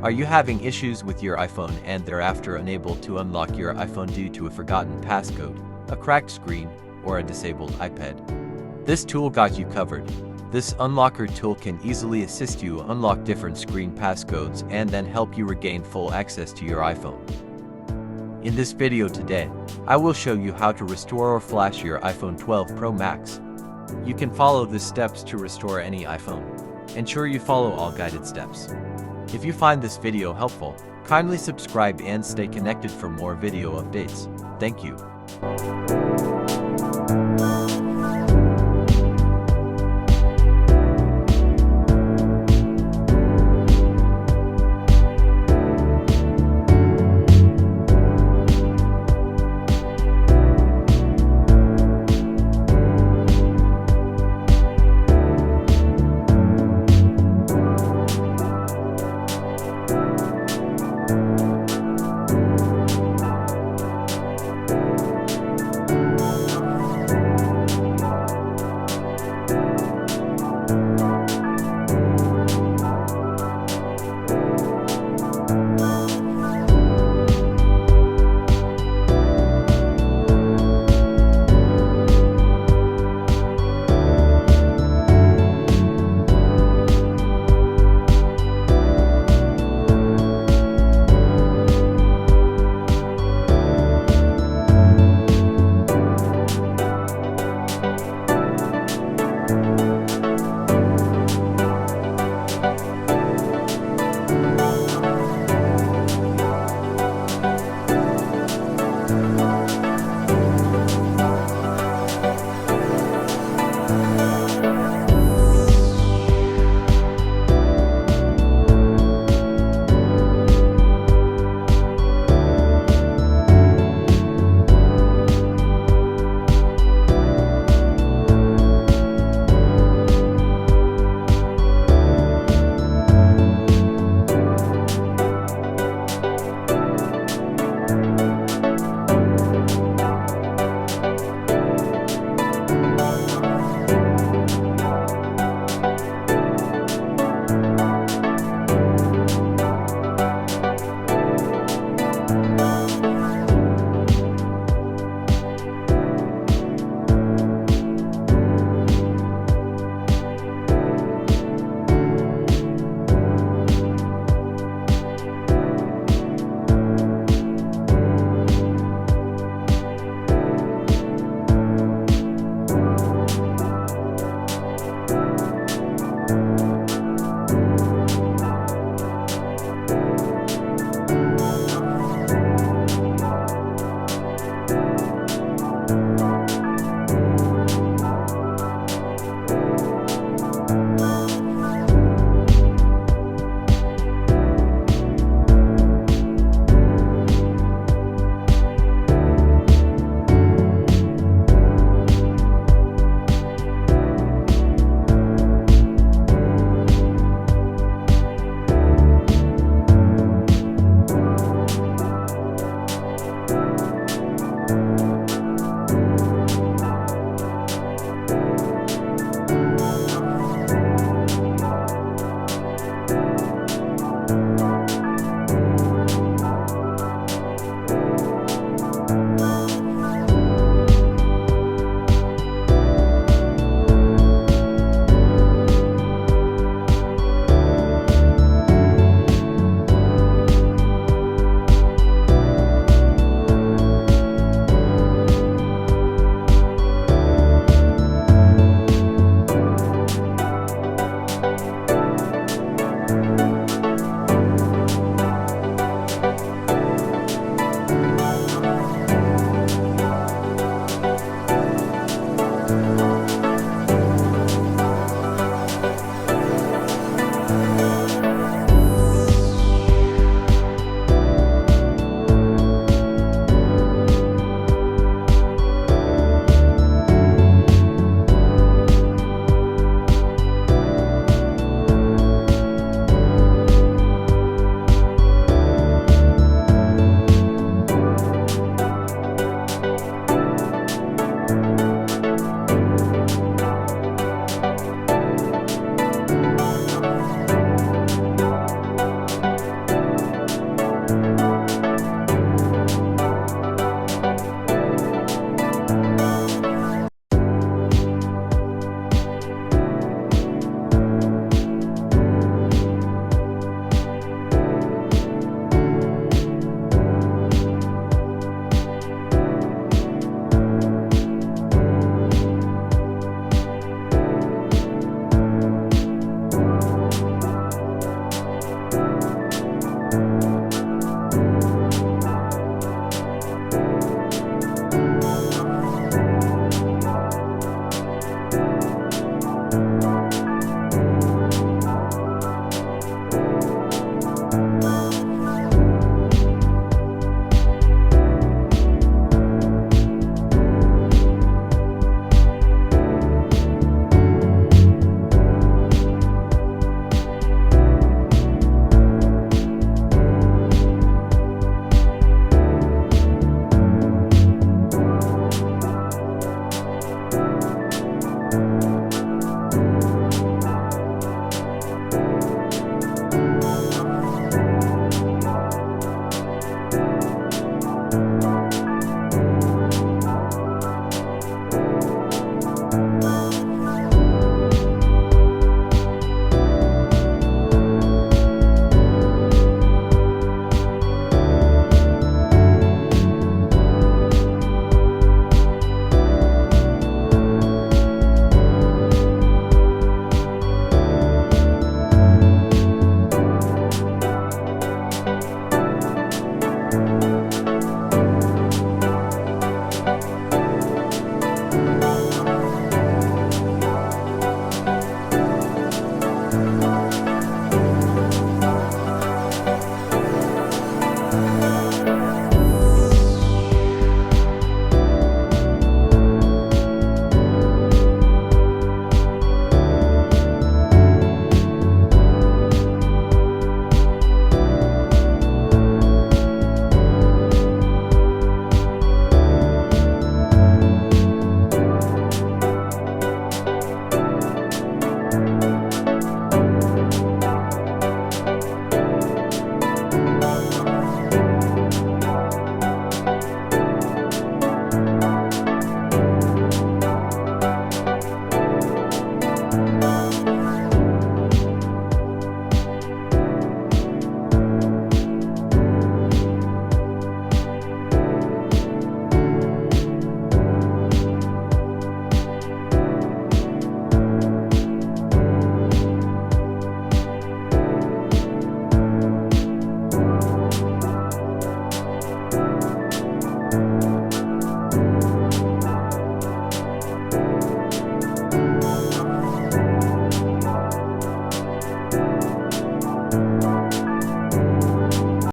Are you having issues with your iPhone and thereafter unable to unlock your iPhone due to a forgotten passcode, a cracked screen, or a disabled iPad? This tool got you covered. This unlocker tool can easily assist you unlock different screen passcodes and then help you regain full access to your iPhone. In this video today, I will show you how to restore or flash your iPhone 12 Pro Max. You can follow the steps to restore any iPhone. Ensure you follow all guided steps. If you find this video helpful, kindly subscribe and stay connected for more video updates. Thank you.